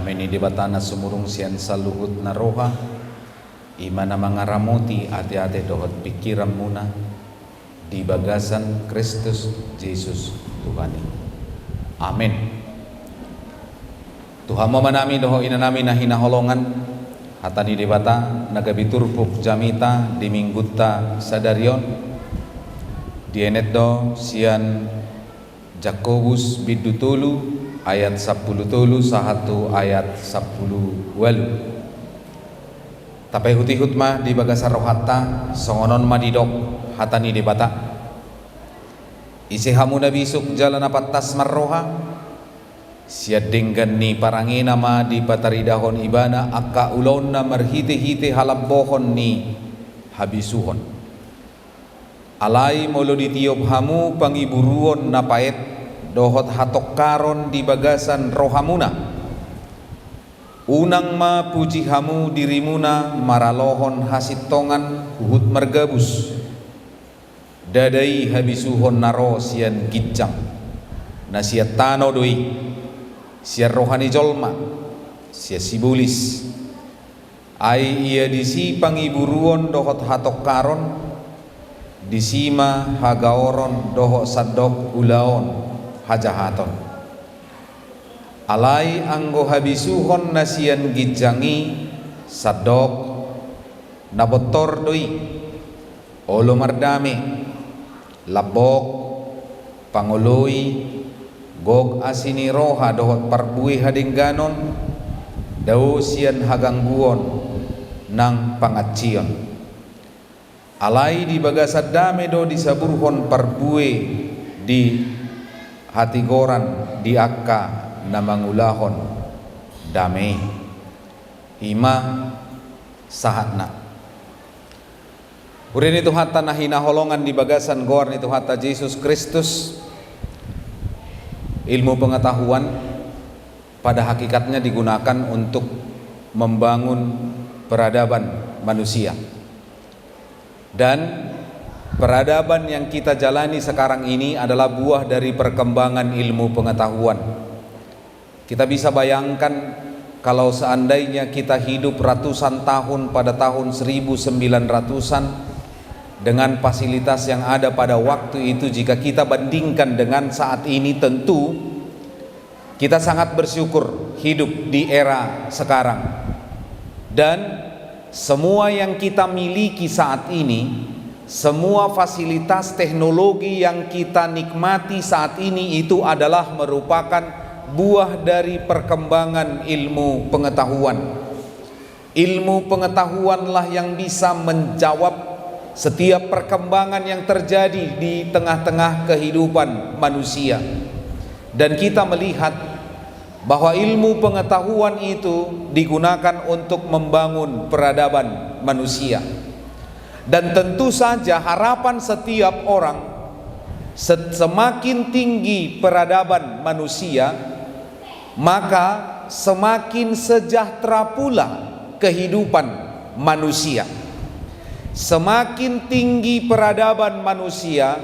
Amin di batana sumurung sian saluhut na roha imana mangaramuti ate-ate dohot pikiran muna di bagasan Kristus Yesus Tuhan. Amin. Tuhan mo manami doho ina nami na hinaholongan hatani di bata nagabiturpuk jamita di minggutta sadarion di enetdo sian Jakobus bidutulu ayat 10 sahatu ayat 10 walu. Tapay hutihut ma di bagasa rohatta songonon madidok hatani di bata isi hamu na bisuk jalan apatas marroha siad denggan ni parangina ma di pataridahon ibana akka ulon na marhite-hite halabbohon ni habisuhon alai molo ditiop hamu pangiburuon na paet dohot hatok karon di bagasan rohamuna unang ma puji hamu dirimuna maralohon hasitongan uhut margabus dadai habisuhon naro sian gijang na sia tano doi sia rohani jolma sia sibulis ai ia disi pangiburuon dohot hatok karon disima hagaoron dohot sadok ulaon hajahaton alai anggo habisuhon nasian gijangi sadok nabotor doi olo mardame labok pangoloi gog asini roha dohot parbui hadingganon dau sian hagangguon nang pangacion alai di bagasad dame do disaburhon parbui di hati goran di akka na mangulahon damai hima sahatna urin itu hatta na hinaholongan di bagasan goran itu hatta Yesus Kristus. Ilmu pengetahuan pada hakikatnya digunakan untuk membangun peradaban manusia dan peradaban yang kita jalani sekarang ini adalah buah dari perkembangan ilmu pengetahuan. Kita bisa bayangkan kalau seandainya kita hidup ratusan tahun pada tahun 1900-an dengan fasilitas yang ada pada waktu itu, jika kita bandingkan dengan saat ini, tentu kita sangat bersyukur hidup di era sekarang. Dan semua yang kita miliki saat ini, semua fasilitas teknologi yang kita nikmati saat ini itu adalah merupakan buah dari perkembangan ilmu pengetahuan. Ilmu pengetahuanlah yang bisa menjawab setiap perkembangan yang terjadi di tengah-tengah kehidupan manusia. Dan kita melihat bahwa ilmu pengetahuan itu digunakan untuk membangun peradaban manusia. Dan tentu saja harapan setiap orang, semakin tinggi peradaban manusia, maka semakin sejahtera pula kehidupan manusia. Semakin tinggi peradaban manusia,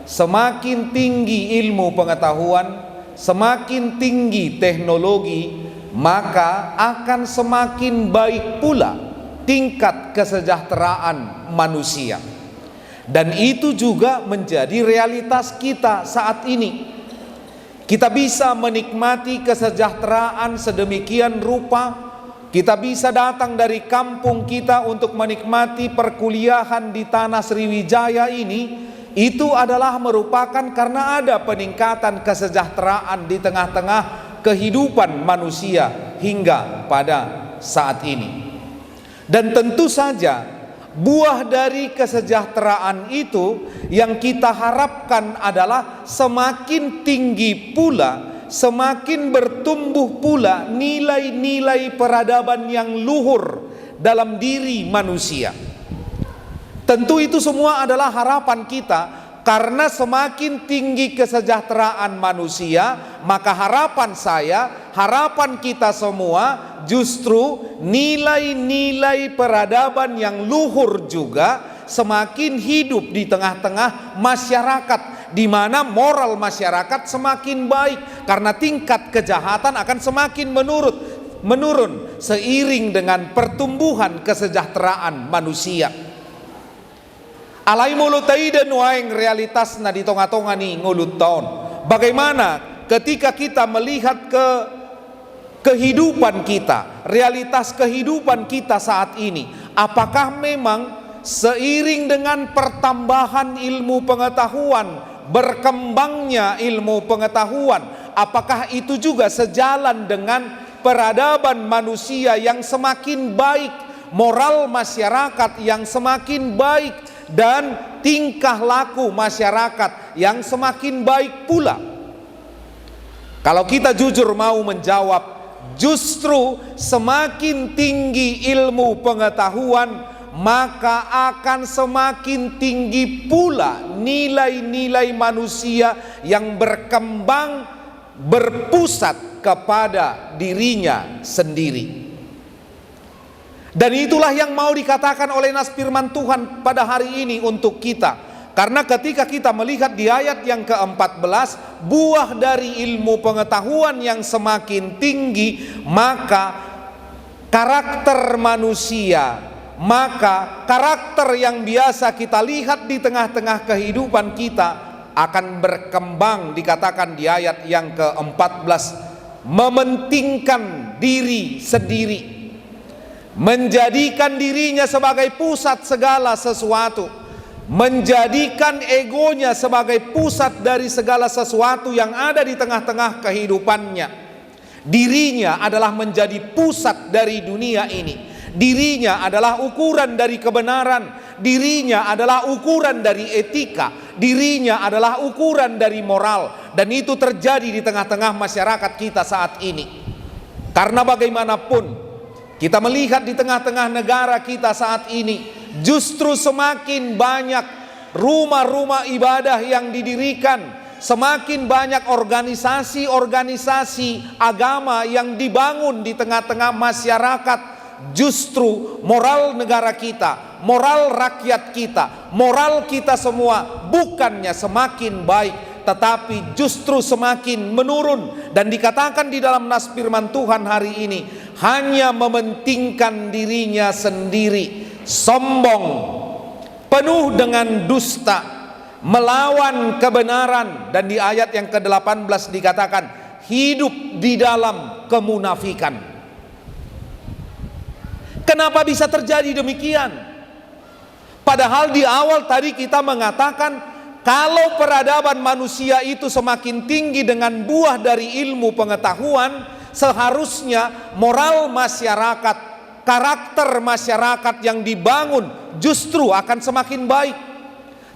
semakin tinggi ilmu pengetahuan, semakin tinggi teknologi, maka akan semakin baik pula tingkat kesejahteraan manusia. Dan itu juga menjadi realitas kita saat ini. Kita bisa menikmati kesejahteraan sedemikian rupa. Kita bisa datang dari kampung kita untuk menikmati perkuliahan di tanah Sriwijaya ini. Itu adalah merupakan karena ada peningkatan kesejahteraan di tengah-tengah kehidupan manusia hingga pada saat ini. Dan tentu saja buah dari kesejahteraan itu yang kita harapkan adalah semakin tinggi pula, semakin bertumbuh pula nilai-nilai peradaban yang luhur dalam diri manusia. Tentu itu semua adalah harapan kita, karena semakin tinggi kesejahteraan manusia, maka harapan saya, harapan kita semua justru nilai-nilai peradaban yang luhur juga semakin hidup di tengah-tengah masyarakat, di mana moral masyarakat semakin baik karena tingkat kejahatan akan semakin menurun menurun seiring dengan pertumbuhan kesejahteraan manusia. Alai mulut taiden waeng realitasna di tonga-tonga ni ngulut tahun. Bagaimana ketika kita melihat ke kehidupan kita, realitas kehidupan kita saat ini, apakah memang seiring dengan pertambahan ilmu pengetahuan, berkembangnya ilmu pengetahuan, apakah itu juga sejalan dengan peradaban manusia yang semakin baik, moral masyarakat yang semakin baik, dan tingkah laku masyarakat yang semakin baik pula? Kalau kita jujur mau menjawab, justru semakin tinggi ilmu pengetahuan, maka akan semakin tinggi pula nilai-nilai manusia yang berkembang berpusat kepada dirinya sendiri. Dan itulah yang mau dikatakan oleh nas firman Tuhan pada hari ini untuk kita. Karena ketika kita melihat di ayat yang ke-14, buah dari ilmu pengetahuan yang semakin tinggi, maka karakter manusia, maka karakter yang biasa kita lihat di tengah-tengah kehidupan kita akan berkembang. Dikatakan di ayat yang ke-14, mementingkan diri sendiri, menjadikan dirinya sebagai pusat segala sesuatu, menjadikan egonya sebagai pusat dari segala sesuatu yang ada di tengah-tengah kehidupannya. Dirinya adalah menjadi pusat dari dunia ini. Dirinya adalah ukuran dari kebenaran. Dirinya adalah ukuran dari etika. Dirinya adalah ukuran dari moral. Dan itu terjadi di tengah-tengah masyarakat kita saat ini. Karena bagaimanapun kita melihat di tengah-tengah negara kita saat ini, justru semakin banyak rumah-rumah ibadah yang didirikan, semakin banyak organisasi-organisasi agama yang dibangun di tengah-tengah masyarakat. Justru moral negara kita, moral rakyat kita, moral kita semua bukannya semakin baik, tetapi justru semakin menurun. Dan dikatakan di dalam nas firman Tuhan hari ini, hanya mementingkan dirinya sendiri, sombong, penuh dengan dusta, melawan kebenaran. Dan di ayat yang ke-18 dikatakan hidup di dalam kemunafikan. Kenapa bisa terjadi demikian? Padahal di awal tadi kita mengatakan, kalau peradaban manusia itu semakin tinggi dengan buah dari ilmu pengetahuan, seharusnya moral masyarakat, karakter masyarakat yang dibangun justru akan semakin baik.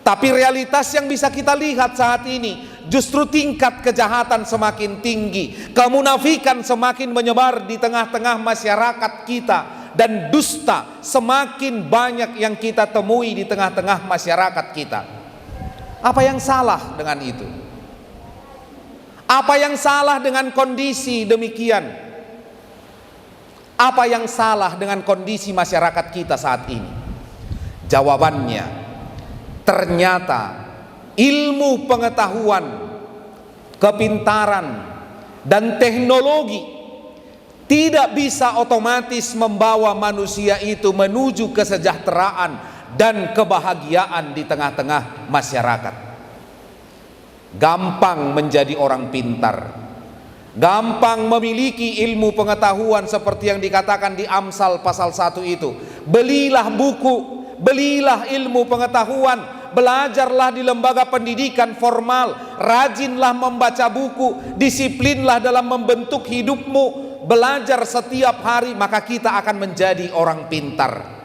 Tapi realitas yang bisa kita lihat saat ini, justru tingkat kejahatan semakin tinggi, kemunafikan semakin menyebar di tengah-tengah masyarakat kita, dan dusta semakin banyak yang kita temui di tengah-tengah masyarakat kita. Apa yang salah dengan itu? Apa yang salah dengan kondisi demikian? Apa yang salah dengan kondisi masyarakat kita saat ini? Jawabannya, ternyata ilmu pengetahuan, kepintaran, dan teknologi tidak bisa otomatis membawa manusia itu menuju kesejahteraan dan kebahagiaan di tengah-tengah masyarakat. Gampang menjadi orang pintar, gampang memiliki ilmu pengetahuan seperti yang dikatakan di Amsal pasal 1 itu. Belilah buku, belilah ilmu pengetahuan, belajarlah di lembaga pendidikan formal, rajinlah membaca buku, disiplinlah dalam membentuk hidupmu, belajar setiap hari, maka kita akan menjadi orang pintar.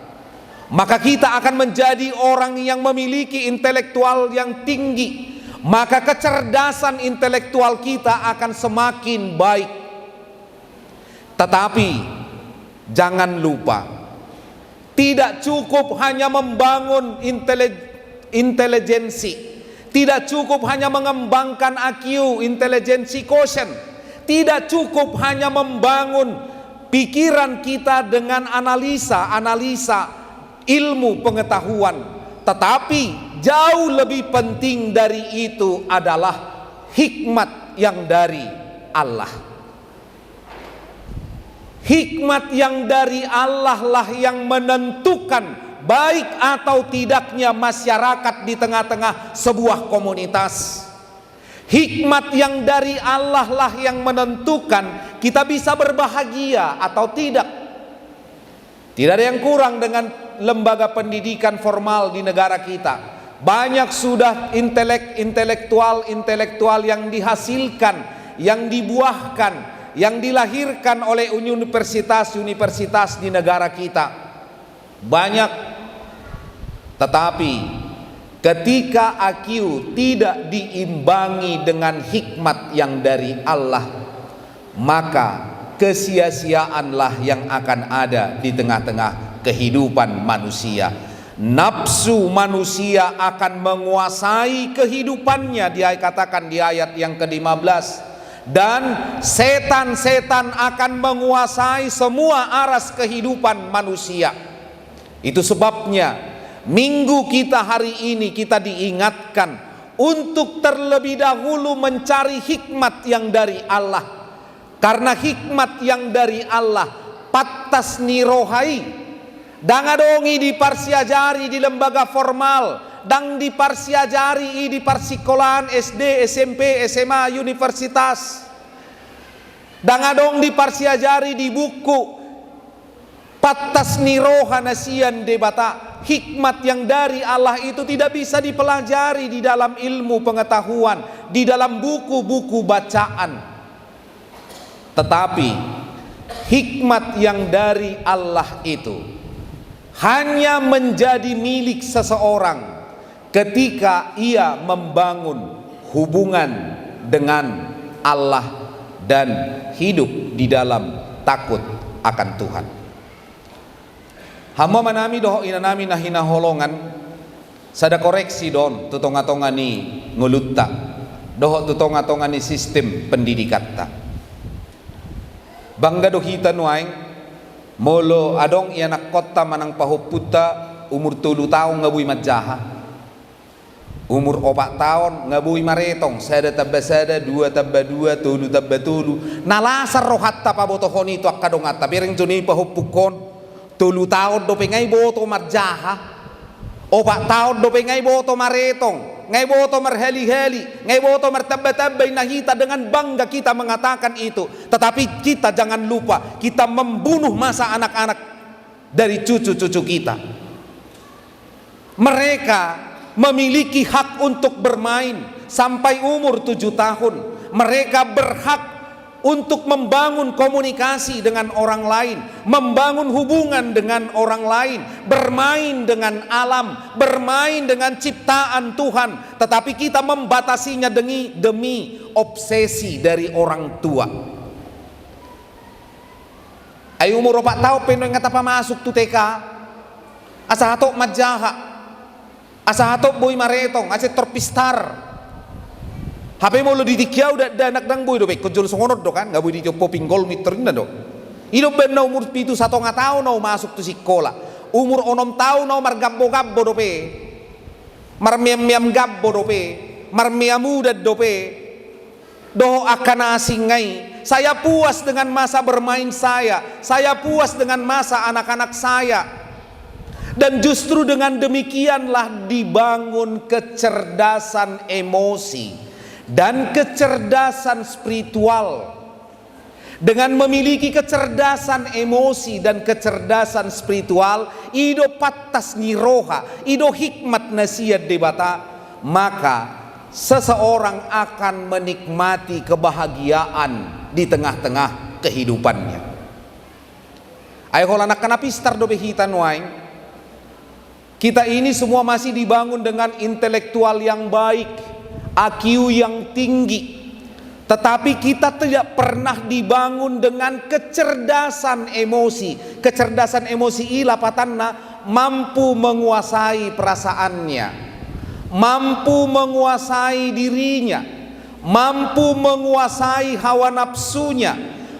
Maka kita akan menjadi orang yang memiliki intelektual yang tinggi. Maka kecerdasan intelektual kita akan semakin baik. Tetapi jangan lupa, tidak cukup hanya membangun intelijensi, tidak cukup hanya mengembangkan IQ, intelijensi quotient, tidak cukup hanya membangun pikiran kita dengan analisa ilmu pengetahuan, tetapi jauh lebih penting dari itu adalah hikmat yang dari Allah. Hikmat yang dari Allah lah yang menentukan baik atau tidaknya masyarakat di tengah-tengah sebuah komunitas. Hikmat yang dari Allah lah yang menentukan kita bisa berbahagia atau tidak. Tidak ada yang kurang dengan lembaga pendidikan formal di negara kita. Banyak sudah intelektual yang dihasilkan, yang dibuahkan, yang dilahirkan oleh universitas-universitas di negara kita. Banyak. Tetapi ketika IQ tidak diimbangi dengan hikmat yang dari Allah, maka kesia-siaanlah yang akan ada di tengah-tengah kehidupan manusia. Nafsu manusia akan menguasai kehidupannya, dia katakan di ayat yang ke-15. Dan setan-setan akan menguasai semua aras kehidupan manusia. Itu sebabnya minggu kita hari ini kita diingatkan untuk terlebih dahulu mencari hikmat yang dari Allah. Karena hikmat yang dari Allah pattas nirohai, dangadongi diparsiajari di lembaga formal, dan diparsiajari di parsikolahan SD, SMP, SMA, universitas. Dangadong diparsiajari di buku pattas niroha nasian debata. Hikmat yang dari Allah itu tidak bisa dipelajari di dalam ilmu pengetahuan, di dalam buku-buku bacaan. Tetapi hikmat yang dari Allah itu hanya menjadi milik seseorang ketika ia membangun hubungan dengan Allah dan hidup di dalam takut akan Tuhan. Hamba manami doho inanami nahina holongan sada koreksi don tutonga-tonga ni ngulutta doho tutonga-tonga ni sistem pendidikan ta. Bangga dohita nuaing molo adong ianak kota manang pahuputa umur 3 tahun ngabui majaha. Umur 4 tahun ngabui maretong sada tabba sada 2 tabba 2 tulu tabba tulu nalasar rohatta pabotohon itu akadong atta bereng joni pahupukon 3 tahun do pengai boto marjaha 4 tahun do pengai boto maretong ngai boto marheli-heli ngai boto martabba-tabba nahita dengan bangga kita mengatakan itu. Tetapi kita jangan lupa kita membunuh masa anak-anak dari cucu-cucu kita. Mereka memiliki hak untuk bermain sampai umur 7 tahun. Mereka berhak untuk membangun komunikasi dengan orang lain, membangun hubungan dengan orang lain, bermain dengan alam, bermain dengan ciptaan Tuhan. Tetapi kita membatasinya demi obsesi dari orang tua. Ay umur 4 tahun penoy ngata pa masuk tu TK. Asa hatok majaha. Asa hatop boy maretong, asa terpistar. HP mo lo ditikyaw da anak dang boy do be kujul songonod do kan, nga boy dityo po pinggol mitrin na do. Ilo ben na umur 7 1 nga taon na masuk to sikola. Umur 6 taon na margabbo-gabbo do pe. Marmiam-miam gabbo do pe. Marmiamudad do pe. Do akan asingay. Saya puas dengan masa bermain saya. Saya puas dengan masa anak-anak saya. Dan justru dengan demikianlah dibangun kecerdasan emosi dan kecerdasan spiritual. Dengan memiliki kecerdasan emosi dan kecerdasan spiritual, ido pattas niroha, ido hikmat nasihat debata, maka seseorang akan menikmati kebahagiaan di tengah-tengah kehidupannya. Ayo anak kanapistar do behitan waing. Kita ini semua masih dibangun dengan intelektual yang baik, IQ yang tinggi. Tetapi kita tidak pernah dibangun dengan kecerdasan emosi. Kecerdasan emosi ila patanna mampu menguasai perasaannya, mampu menguasai dirinya, mampu menguasai hawa nafsunya,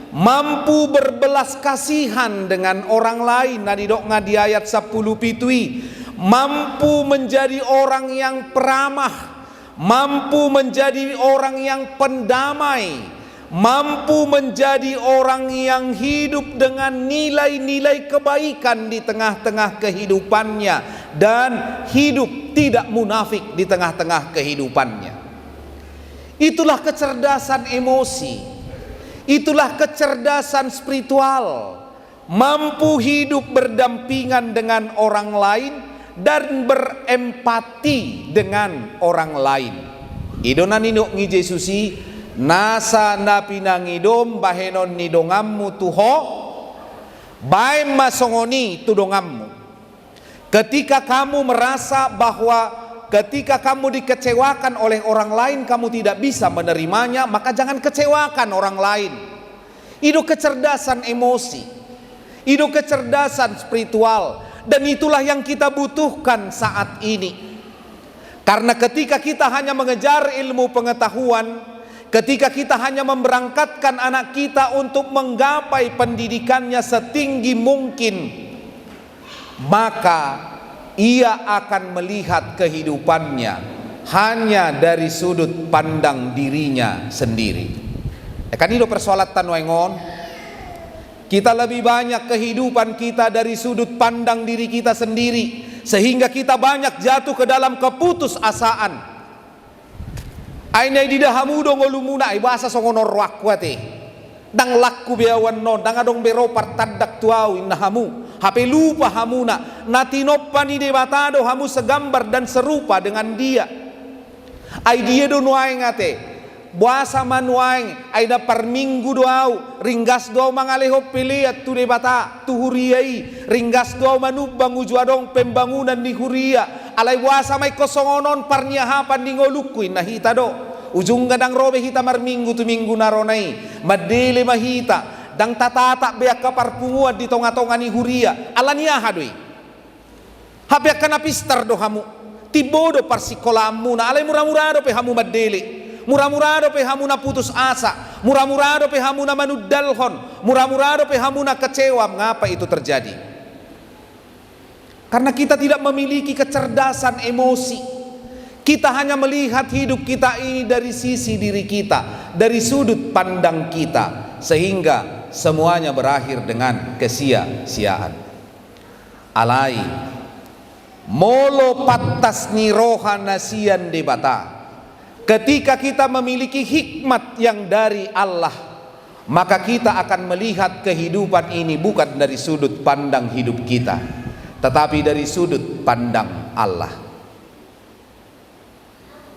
mampu berbelas kasihan dengan orang lain. Nadidok ngadi ayat 10 pitui, mampu menjadi orang yang peramah, mampu menjadi orang yang pendamai, mampu menjadi orang yang hidup dengan nilai-nilai kebaikan di tengah-tengah kehidupannya, dan hidup tidak munafik di tengah-tengah kehidupannya. Itulah kecerdasan emosi, itulah kecerdasan spiritual, mampu hidup berdampingan dengan orang lain dan berempati dengan orang lain. Idonan inok ngi Jesusi nasa napinangidom bahenon ni dongammu tuho baim masongoni tu dongammu. Ketika kamu merasa bahwa ketika kamu dikecewakan oleh orang lain kamu tidak bisa menerimanya, maka jangan kecewakan orang lain. Itu kecerdasan emosi, itu kecerdasan spiritual, dan itulah yang kita butuhkan saat ini. Karena ketika kita hanya mengejar ilmu pengetahuan, ketika kita hanya memberangkatkan anak kita untuk menggapai pendidikannya setinggi mungkin, maka ia akan melihat kehidupannya hanya dari sudut pandang dirinya sendiri. Kan itu persoalan tanwengon. Kita lebih banyak kehidupan kita dari sudut pandang diri kita sendiri, sehingga kita banyak jatuh ke dalam keputusasaan. Ainai di dahamu dong olumuna ai bahasa songonor wakwate. Dang lakku biawan no, dang adong beropar tadak tuau innahamu. Hape lupa hamuna, natinopan ni debatado hamu segambar dan serupa dengan dia. Ai dia do nuaing ate, buasa manuaing, ai da per minggu doau, ringgas doau mangaleho piliat tu debata, tu huriai, ringgas doau manubang ujuadong pembangunan di huria, alai buasa mai kosongonon parnyahapan di ngolukuin nahita do. Ujung gadang robe hita mar minggu tu minggu naronai, madele mahita. Dang tata beak kapar punguat di tonga-tonga ni huria alania hadui habiak kana pistar do hamu tibodo parsikolamu na alai murah-murah do pe hamu madele, murah-murah do pe hamu na putus asa, murah-murah do pe hamu na manudalhon, murah-murah do pe hamu na kecewa. Mengapa itu terjadi? Karena kita tidak memiliki kecerdasan emosi. Kita hanya melihat hidup kita ini dari sisi diri kita, dari sudut pandang kita, sehingga semuanya berakhir dengan kesia-siaan. Alai molo pattas ni roha nasian debata. Ketika kita memiliki hikmat yang dari Allah, maka kita akan melihat kehidupan ini bukan dari sudut pandang hidup kita, tetapi dari sudut pandang Allah.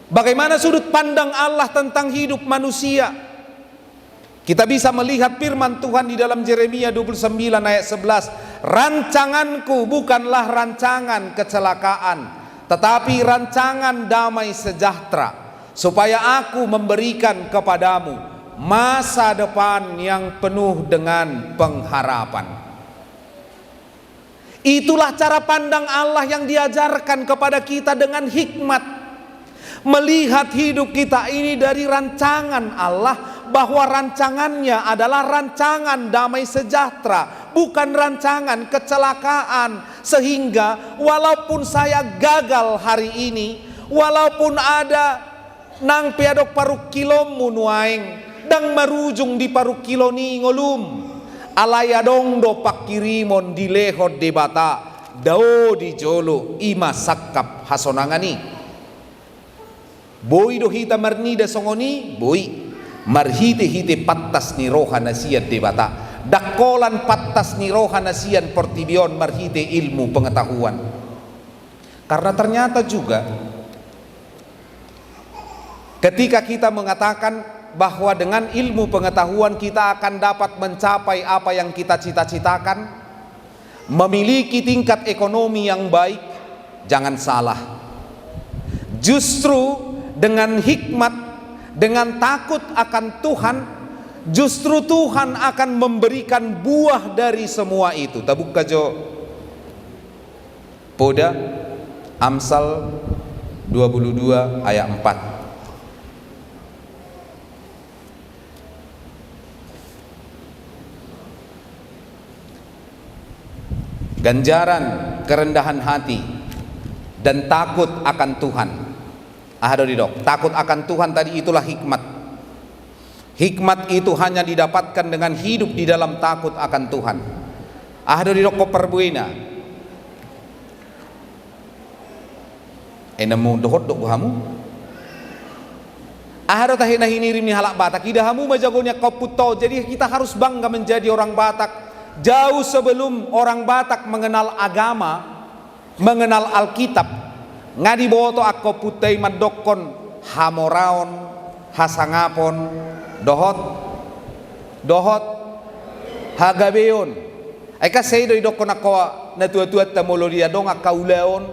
Bagaimana sudut pandang Allah tentang hidup manusia? Kita bisa melihat firman Tuhan di dalam Yeremia 29 ayat 11. Rancanganku bukanlah rancangan kecelakaan, tetapi rancangan damai sejahtera, supaya aku memberikan kepadamu masa depan yang penuh dengan pengharapan. Itulah cara pandang Allah yang diajarkan kepada kita dengan hikmat. Melihat hidup kita ini dari rancangan Allah, bahwa rancangannya adalah rancangan damai sejahtera, bukan rancangan kecelakaan. Sehingga walaupun saya gagal hari ini, walaupun ada nang piadok paruk kilom munuaing dang marujung di paruk kiloni ngolum, alayadong do pakirimon dilehod debata dao di jolo ima sakap hasonangani. Boy do hita marnida songoni, boy marhite-hite pattas ni roha nasian debata, dakolan pattas ni roha nasian portibion marhite ilmu pengetahuan. Karena ternyata juga ketika kita mengatakan bahwa dengan ilmu pengetahuan kita akan dapat mencapai apa yang kita cita-citakan, memiliki tingkat ekonomi yang baik, jangan salah. Justru dengan hikmat, dengan takut akan Tuhan, justru Tuhan akan memberikan buah dari semua itu. Tabuk kajo Poda Amsal 22 ayat 4. Ganjaran kerendahan hati dan takut akan Tuhan. Takut akan Tuhan tadi itulah hikmat. Hikmat itu hanya didapatkan dengan hidup di dalam takut akan Tuhan. Ahdo di doko perbuina. Enemu dohot dok hamu. Ahdo tahina hinirim ni halak Batak. Ida hamu majagonya kau puto. Jadi kita harus bangga menjadi orang Batak. Jauh sebelum orang Batak mengenal agama, mengenal Alkitab, ngadi boto ako putay madokon hamoraon, hasangapon, dohot hagabeon. Ay kasi do idokon ako na tuat-tuat tamulo dia dong akaulaon.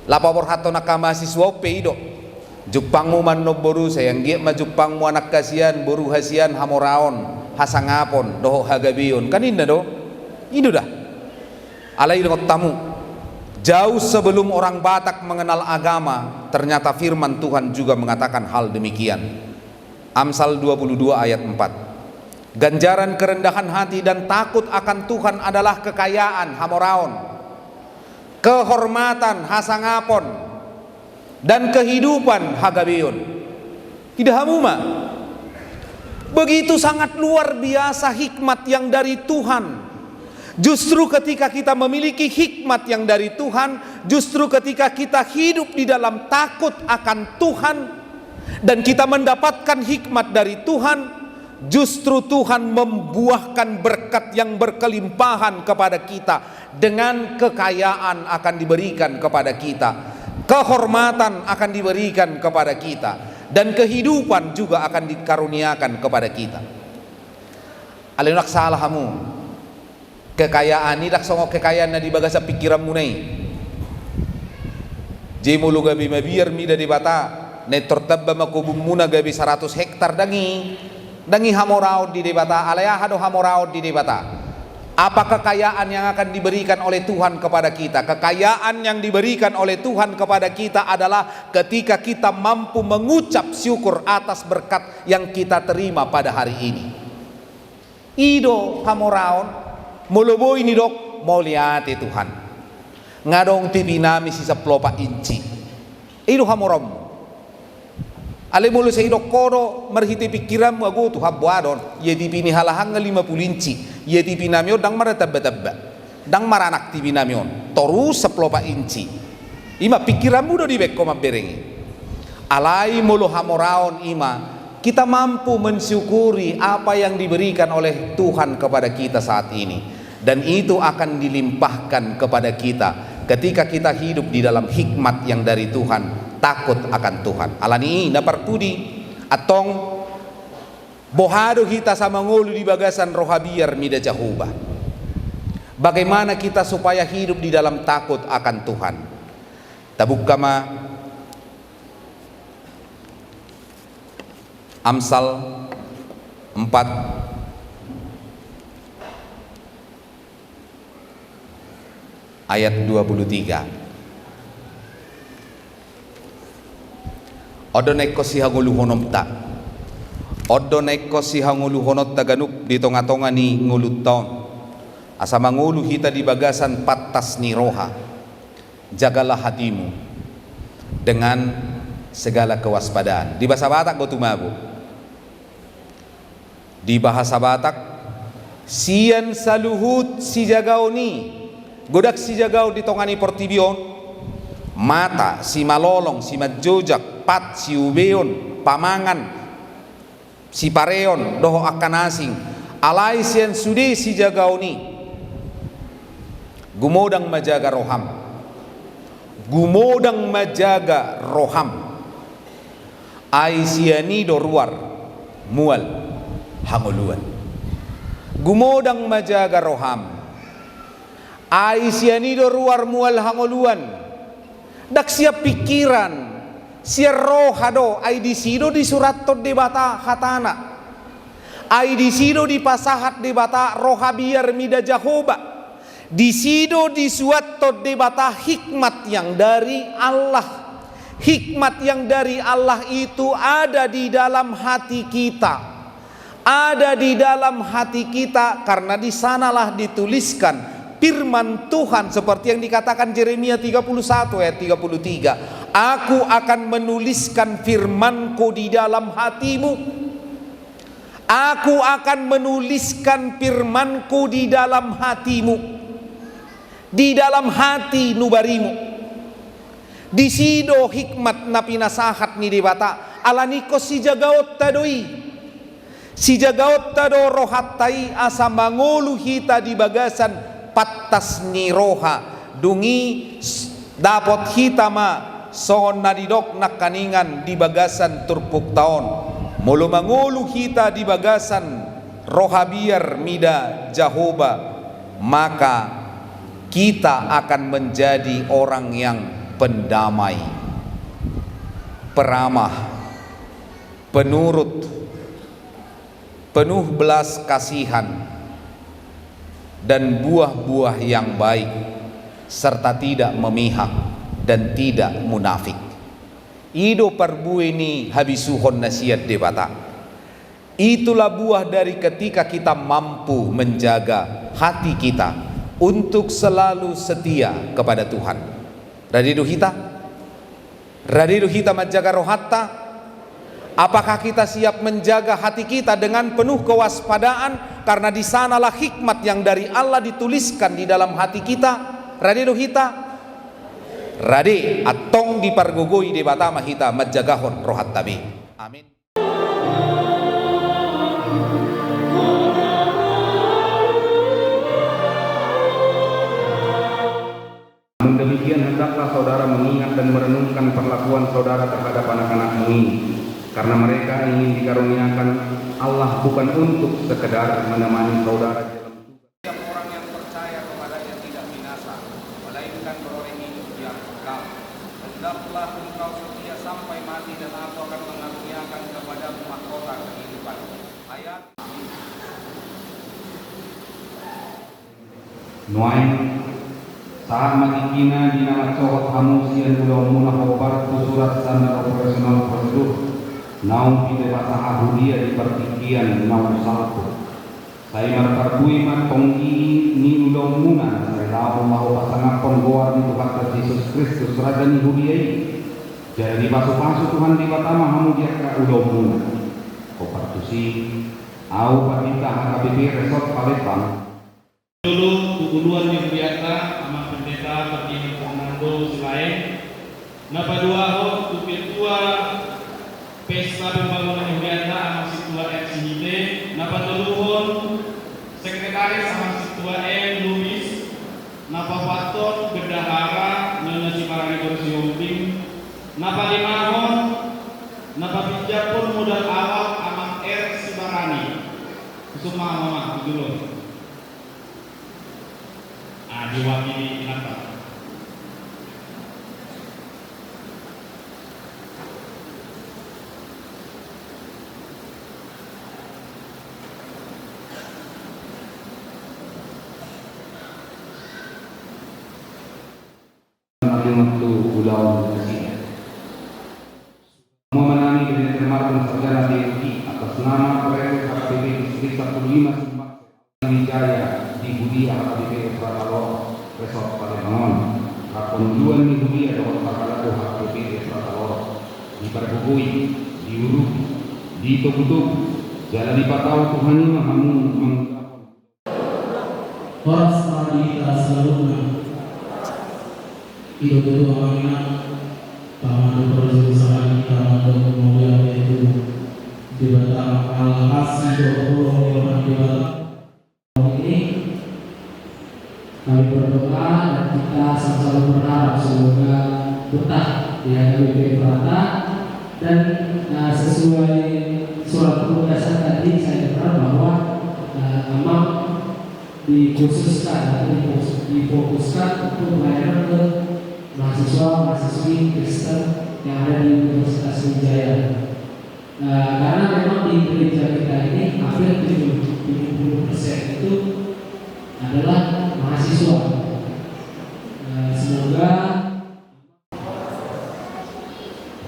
Lapor hato nakamahasiswa peido. Jupang mo man no boru sayang giat majupang mo anak kasian boru hasian hamoraon, hasangapon, doho hagabeon. Kanina do? Ino dah. Alay dengan tamu. Jauh sebelum orang Batak mengenal agama, ternyata firman Tuhan juga mengatakan hal demikian. Amsal 22 ayat 4. Ganjaran kerendahan hati dan takut akan Tuhan adalah kekayaan, hamoraon, kehormatan, hasangapon, dan kehidupan, hagabeon. Tidak hamuma. Begitu sangat luar biasa hikmat yang dari Tuhan. Justru ketika kita memiliki hikmat yang dari Tuhan, justru ketika kita hidup di dalam takut akan Tuhan dan kita mendapatkan hikmat dari Tuhan, justru Tuhan membuahkan berkat yang berkelimpahan kepada kita. Dengan kekayaan akan diberikan kepada kita, kehormatan akan diberikan kepada kita, dan kehidupan juga akan dikaruniakan kepada kita. Alinak salah hamu. Kekayaan ini laksong kekayaan na di bagasa pikiranmu nai. Jemulu gabi mabiar mida di bata netor tabba makubum muna gabi 100 hektar dangi hamoraud di debata alaya hado hamoraud di debata. Apa kekayaan yang akan diberikan oleh Tuhan kepada kita? Kekayaan yang diberikan oleh Tuhan kepada kita adalah ketika kita mampu mengucap syukur atas berkat yang kita terima pada hari ini. Ido hamoraud mulubo ini dok mau lihat Tuhan ngadong tibi nami sisa plopa inci itu hamoram ale mulu sa idok kodo merhiti pikiranmu agu tu habwadon ye tibi ni halahang 50 inci ye tibi nami dang maratabba dang maranak tibi nami on terus seplopa inci ima pikiranmu do di bekko maberengi alai mulu hamoraon ima kita mampu mensyukuri apa yang diberikan oleh Tuhan kepada kita saat ini. Dan itu akan dilimpahkan kepada kita ketika kita hidup di dalam hikmat yang dari Tuhan, takut akan Tuhan. Alani napartudi atong bohado kita sama ngulu di bagasan rohabiar mida jahuba. Bagaimana kita supaya hidup di dalam takut akan Tuhan? Tabuk kama Amsal 4 ayat 23. Odo neko si hanguluhonom ta. Odo neko si hanguluhonot taganuk di tonga-tonga ni ngulut taon. Asa mangulu hita di bagasan patas ni roha. Jagalah hatimu dengan segala kewaspadaan. Di bahasa Batak go tumabu. Di bahasa Batak sian saluhut si jagaoni. Godak si jagau di tongani portibion, mata si malolong, si majojak, pat si ubeon, pamangan, si pareon, doho akan asing, alai sian sudi si jagau ni, gumodang majaga roham, gumodang majaga roham, ai siani do ruar, mual, hanguluan, gumodang majaga roham. Ai sianido ruar mual hangoluan dak siap pikiran sia rohado ai disido di surat to debata hatana ai disido di pasahat debata roha biar mida jahoba disido di suat to debata hikmat yang dari Allah. Hikmat yang dari Allah itu ada di dalam hati kita, ada di dalam hati kita, karena di sanalah dituliskan firman Tuhan seperti yang dikatakan Yeremia 31 ayat 33. Aku akan menuliskan firmanku di dalam hatimu Aku akan menuliskan firmanku di dalam hatimu, di dalam hati nubarimu. Di sido hikmat na pinasahat ni Dewata alaniko si jagaot tadoi, si jagaot tado rohatai asa mangulu hita di bagasan patas ni roha dungi dapot hita ma son nadidok nak kaningan di bagasan turpuk taon mulu mangulu hita di bagasan roha biar mida Jahoba, maka kita akan menjadi orang yang pendamai, peramah, penurut, penuh belas kasihan dan buah-buah yang baik, serta tidak memihak dan tidak munafik. Ido perbuini habisuhon nasihat Dewata. Itulah buah dari ketika kita mampu menjaga hati kita untuk selalu setia kepada Tuhan. Radidu hita menjaga rohatta. Apakah kita siap menjaga hati kita dengan penuh kewaspadaan, karena di sanalah hikmat yang dari Allah dituliskan di dalam hati kita. Radidu hita radi atong dipargugui di batama hita menjagahon rohat tabi. Amin. Demikian hendaklah saudara mengingat dan merenungkan perlakuan saudara terhadap anak-anakmu ini, karena mereka ingin dikaruniakan Allah bukan untuk sekedar menemani saudara dalam tugas. Setiap orang yang percaya kepadanya tidak binasa, melainkan beroleh hidup yang kekal. Hendaklah engkau setia sampai mati, dan aku akan mengaruniakan kepadamu mahkota kehidupan. Ayat Nuain saat matikina di nama cohot hamusian ulau munah obar surat standar operasional prosedur naum pide bahasa Ahudia di pertikian naum salpo saya marparbui matonggi ni ulau munah saya tahu mau pasangapon goar di Tuhan Yesus Kristus raja ni Hudia jadi pasu-pasu Tuhan di batama hamudia ka ulau munah kopartusi au patita HKBP Resort Palembang. Dulu Tuguduan yang biasa sama pendeta terpilih Fernando selain napa dua ho tuketua pesta pembangunan yang biasa sama situa RCID napa teluhon sekretaris sama situa Luis napa paton bendahara nana Cimarani Kursi Umping napa dimahon napa bijapun modal awal amang Cimarani kusuma mama dulu. Diwakili kenapa? Waktu ulang presiden memenangi dengan kemarin sarjana DSI atas nama proyek HKBP Distrik 15 Wijaya di Budi HKBP Pratalor Resort Palembang. Kapunduan di Budi ada Pakalato HKBP Pratalor di Parabugui, di Uruk, di Tokutuk, jalan di Patau Tuhan ini mahamu mengucapkan. Horas kita selalu itu orangnya taman berusaha kita untuk kemudian itu di batang al-asy 20 di batang ini kami berdoa dan kita selalu berharap semoga betah di HKBP Prata dan sesuai surat penugasan tadi saya berharap bahwa memang dikhususkan atau difokuskan untuk pelayanan ke mahasiswa-mahasiswi Kristen yang ada di Universitas Wijaya. Karena memang di gereja kita ini hampir 70% itu adalah mahasiswa. Semoga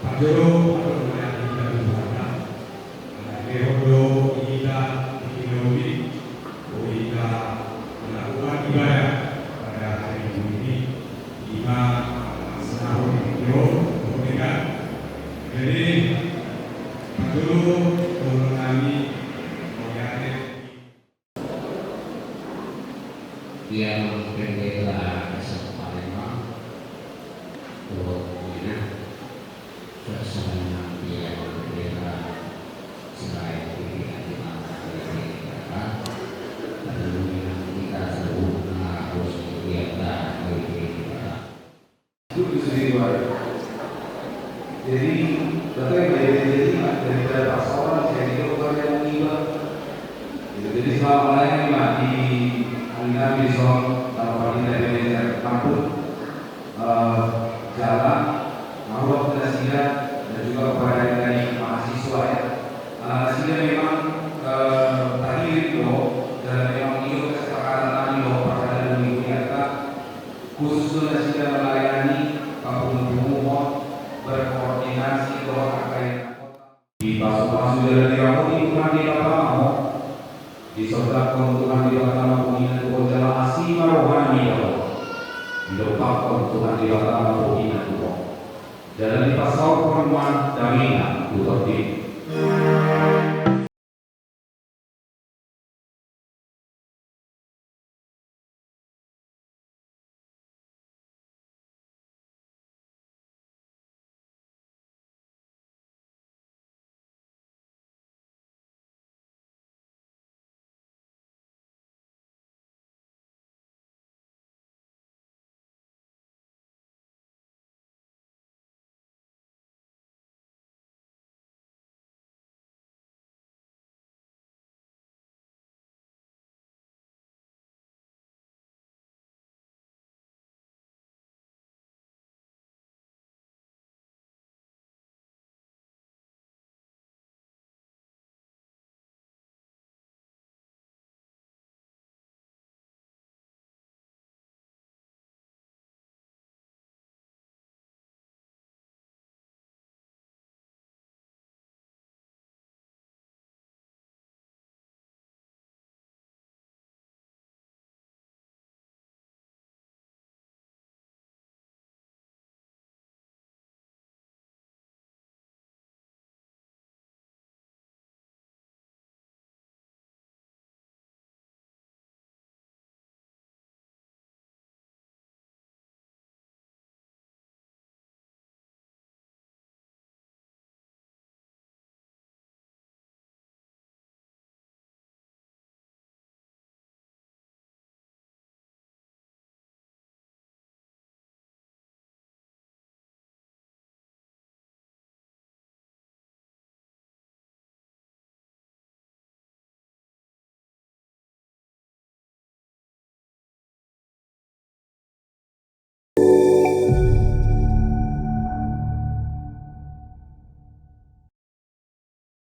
Pak Joro atau yang kita bicarakan, Leopoldo kita ekonomi, kita melakukan ibadah pada hari ini, kita senang itu, kemudian jadi Pak Joro mengalami jalan diramuni Tuhan di batamaho disertakan Tuhan di batamaho penghinaan Tuhan jalan asima rohani Allah didokapkan Tuhan di batamaho penghinaan Tuhan jalan di pasau perempuan damina Tuhan